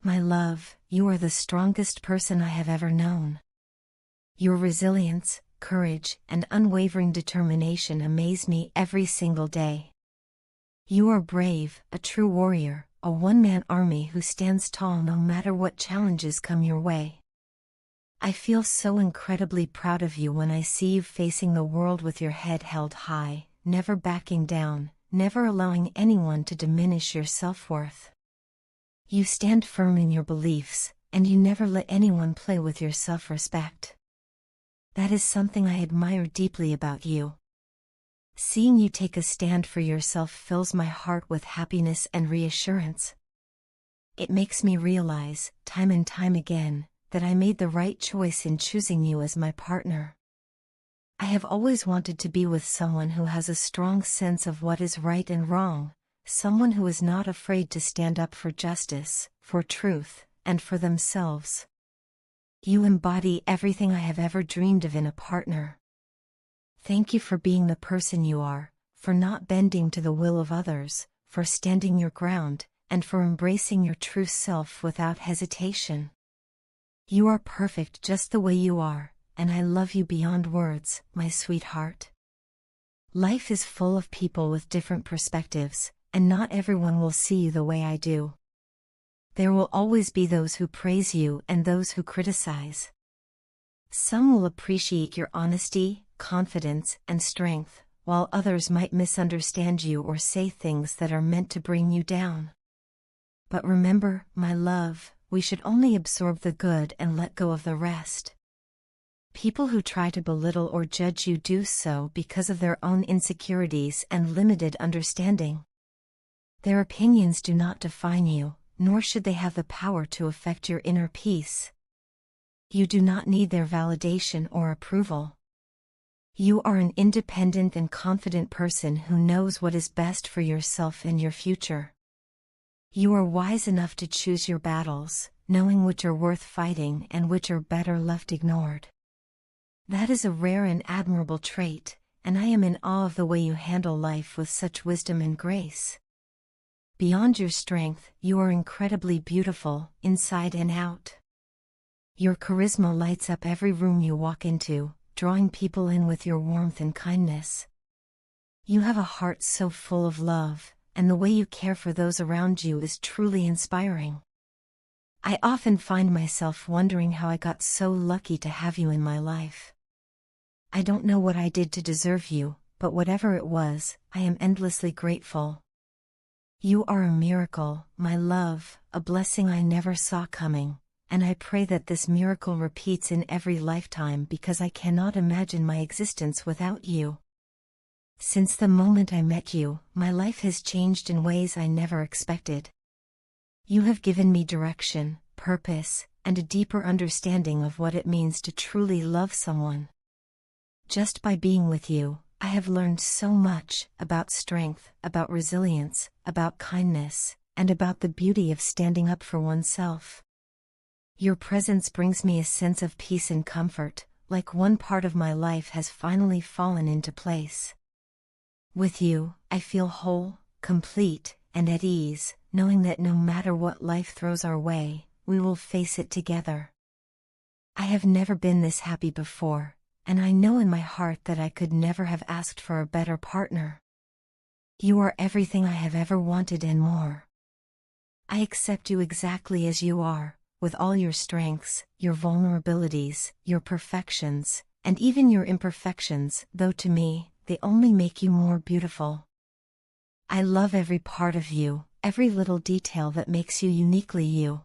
My love, you are the strongest person I have ever known. Your resilience, courage, and unwavering determination amaze me every single day. You are brave, a true warrior, a one-man army who stands tall no matter what challenges come your way. I feel so incredibly proud of you when I see you facing the world with your head held high, never backing down, never allowing anyone to diminish your self-worth. You stand firm in your beliefs, and you never let anyone play with your self-respect. That is something I admire deeply about you. Seeing you take a stand for yourself fills my heart with happiness and reassurance. It makes me realize, time and time again, that I made the right choice in choosing you as my partner. I have always wanted to be with someone who has a strong sense of what is right and wrong, someone who is not afraid to stand up for justice, for truth, and for themselves. You embody everything I have ever dreamed of in a partner. Thank you for being the person you are, for not bending to the will of others, for standing your ground, and for embracing your true self without hesitation. You are perfect just the way you are, and I love you beyond words, my sweetheart. Life is full of people with different perspectives, and not everyone will see you the way I do. There will always be those who praise you and those who criticize. Some will appreciate your honesty, confidence, and strength, while others might misunderstand you or say things that are meant to bring you down. But remember, my love, we should only absorb the good and let go of the rest. People who try to belittle or judge you do so because of their own insecurities and limited understanding. Their opinions do not define you, nor should they have the power to affect your inner peace. You do not need their validation or approval. You are an independent and confident person who knows what is best for yourself and your future. You are wise enough to choose your battles, knowing which are worth fighting and which are better left ignored. That is a rare and admirable trait, and I am in awe of the way you handle life with such wisdom and grace. Beyond your strength, you are incredibly beautiful, inside and out. Your charisma lights up every room you walk into, drawing people in with your warmth and kindness. You have a heart so full of love, and the way you care for those around you is truly inspiring. I often find myself wondering how I got so lucky to have you in my life. I don't know what I did to deserve you, but whatever it was, I am endlessly grateful. You are a miracle, my love, a blessing I never saw coming, and I pray that this miracle repeats in every lifetime because I cannot imagine my existence without you. Since the moment I met you, my life has changed in ways I never expected. You have given me direction, purpose, and a deeper understanding of what it means to truly love someone. Just by being with you, I have learned so much about strength, about resilience, about kindness, and about the beauty of standing up for oneself. Your presence brings me a sense of peace and comfort, like one part of my life has finally fallen into place. With you, I feel whole, complete, and at ease, knowing that no matter what life throws our way, we will face it together. I have never been this happy before, and I know in my heart that I could never have asked for a better partner. You are everything I have ever wanted and more. I accept you exactly as you are, with all your strengths, your vulnerabilities, your perfections, and even your imperfections, though to me, they only make you more beautiful. I love every part of you, every little detail that makes you uniquely you.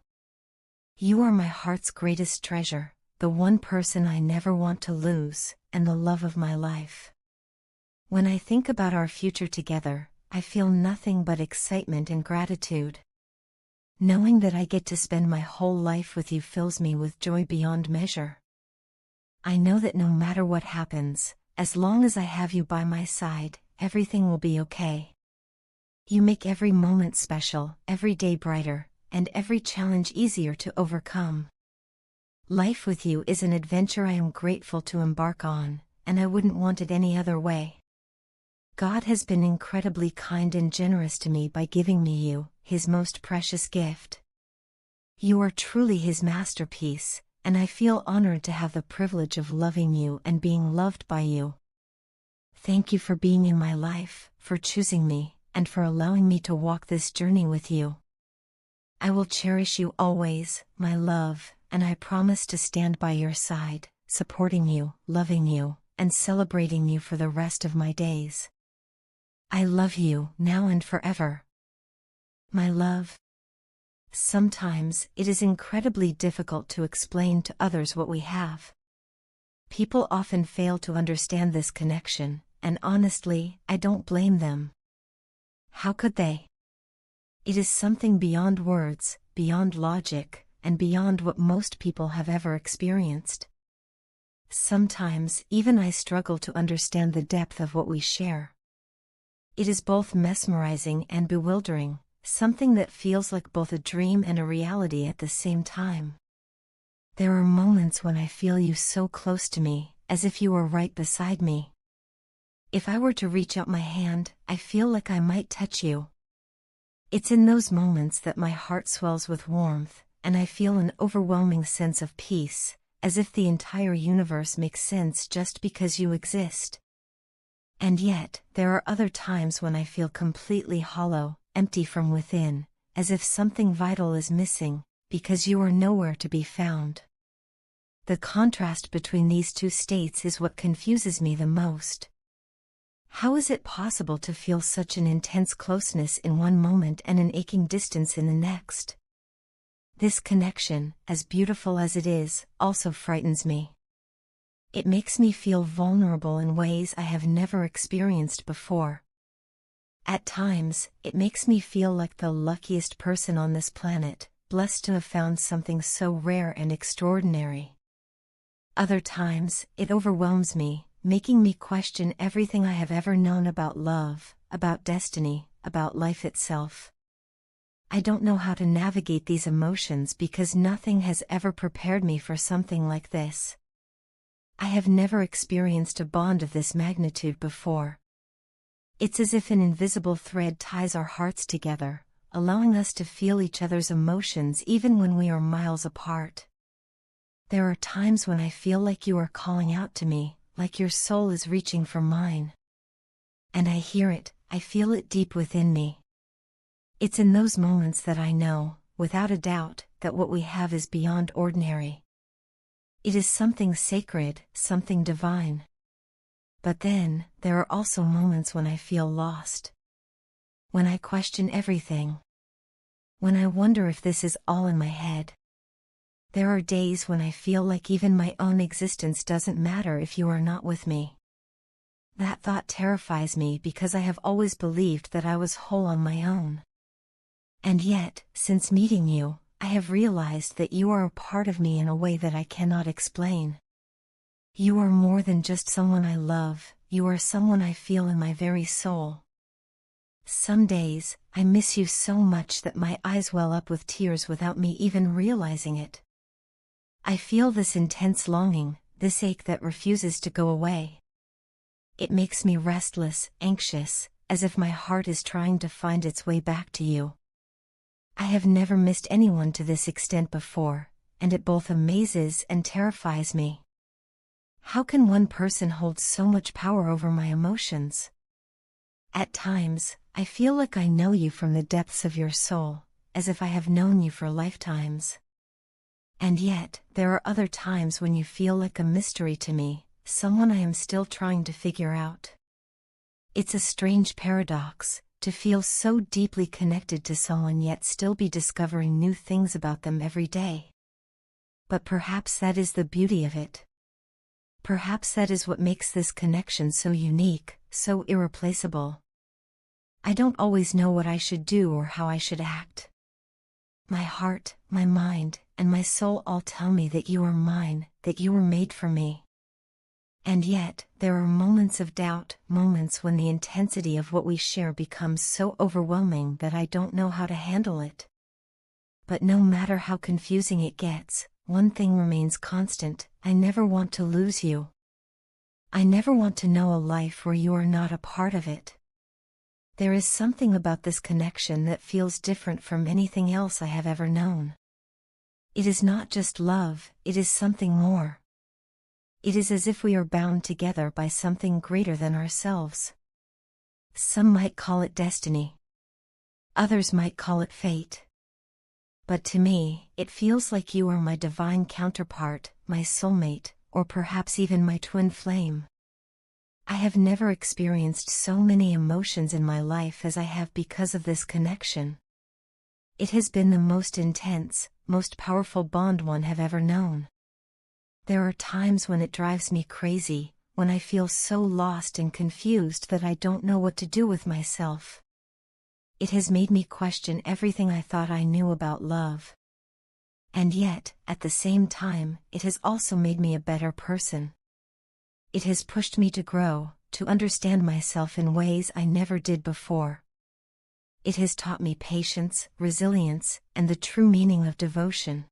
You are my heart's greatest treasure, the one person I never want to lose, and the love of my life. When I think about our future together, I feel nothing but excitement and gratitude. Knowing that I get to spend my whole life with you fills me with joy beyond measure. I know that no matter what happens, as long as I have you by my side, everything will be okay. You make every moment special, every day brighter, and every challenge easier to overcome. Life with you is an adventure I am grateful to embark on, and I wouldn't want it any other way. God has been incredibly kind and generous to me by giving me you, His most precious gift. You are truly His masterpiece, and I feel honored to have the privilege of loving you and being loved by you. Thank you for being in my life, for choosing me, and for allowing me to walk this journey with you. I will cherish you always, my love, and I promise to stand by your side, supporting you, loving you, and celebrating you for the rest of my days. I love you now and forever. My love. Sometimes it is incredibly difficult to explain to others what we have. People often fail to understand this connection, and honestly, I don't blame them. How could they? It is something beyond words, beyond logic, and beyond what most people have ever experienced. Sometimes even I struggle to understand the depth of what we share. It is both mesmerizing and bewildering, something that feels like both a dream and a reality at the same time. There are moments when I feel you so close to me, as if you were right beside me. If I were to reach out my hand, I feel like I might touch you. It's in those moments that my heart swells with warmth, and I feel an overwhelming sense of peace, as if the entire universe makes sense just because you exist. And yet, there are other times when I feel completely hollow, empty from within, as if something vital is missing, because you are nowhere to be found. The contrast between these two states is what confuses me the most. How is it possible to feel such an intense closeness in one moment and an aching distance in the next? This connection, as beautiful as it is, also frightens me. It makes me feel vulnerable in ways I have never experienced before. At times, it makes me feel like the luckiest person on this planet, blessed to have found something so rare and extraordinary. Other times, it overwhelms me, making me question everything I have ever known about love, about destiny, about life itself. I don't know how to navigate these emotions because nothing has ever prepared me for something like this. I have never experienced a bond of this magnitude before. It's as if an invisible thread ties our hearts together, allowing us to feel each other's emotions even when we are miles apart. There are times when I feel like you are calling out to me, like your soul is reaching for mine. And I hear it, I feel it deep within me. It's in those moments that I know, without a doubt, that what we have is beyond ordinary. It is something sacred, something divine. But then, there are also moments when I feel lost. When I question everything. When I wonder if this is all in my head. There are days when I feel like even my own existence doesn't matter if you are not with me. That thought terrifies me because I have always believed that I was whole on my own. And yet, since meeting you, I have realized that you are a part of me in a way that I cannot explain. You are more than just someone I love, you are someone I feel in my very soul. Some days, I miss you so much that my eyes well up with tears without me even realizing it. I feel this intense longing, this ache that refuses to go away. It makes me restless, anxious, as if my heart is trying to find its way back to you. I have never missed anyone to this extent before, and it both amazes and terrifies me. How can one person hold so much power over my emotions? At times, I feel like I know you from the depths of your soul, as if I have known you for lifetimes. And yet, there are other times when you feel like a mystery to me, someone I am still trying to figure out. It's a strange paradox, to feel so deeply connected to someone yet still be discovering new things about them every day. But perhaps that is the beauty of it. Perhaps that is what makes this connection so unique, so irreplaceable. I don't always know what I should do or how I should act. My heart, my mind, and my soul all tell me that you are mine, that you were made for me. And yet, there are moments of doubt, moments when the intensity of what we share becomes so overwhelming that I don't know how to handle it. But no matter how confusing it gets, one thing remains constant: I never want to lose you. I never want to know a life where you are not a part of it. There is something about this connection that feels different from anything else I have ever known. It is not just love, it is something more. It is as if we are bound together by something greater than ourselves. Some might call it destiny. Others might call it fate. But to me, it feels like you are my divine counterpart, my soulmate, or perhaps even my twin flame. I have never experienced so many emotions in my life as I have because of this connection. It has been the most intense, most powerful bond one have ever known. There are times when it drives me crazy, when I feel so lost and confused that I don't know what to do with myself. It has made me question everything I thought I knew about love. And yet, at the same time, it has also made me a better person. It has pushed me to grow, to understand myself in ways I never did before. It has taught me patience, resilience, and the true meaning of devotion.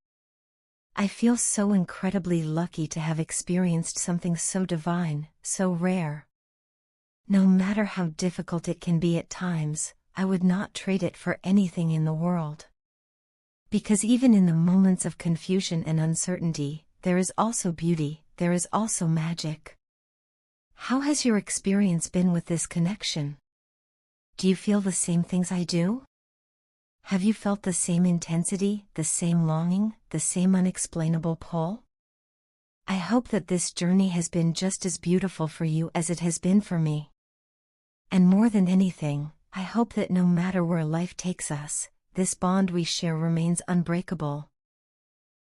I feel so incredibly lucky to have experienced something so divine, so rare. No matter how difficult it can be at times, I would not trade it for anything in the world. Because even in the moments of confusion and uncertainty, there is also beauty, there is also magic. How has your experience been with this connection? Do you feel the same things I do? Have you felt the same intensity, the same longing, the same unexplainable pull? I hope that this journey has been just as beautiful for you as it has been for me. And more than anything, I hope that no matter where life takes us, this bond we share remains unbreakable.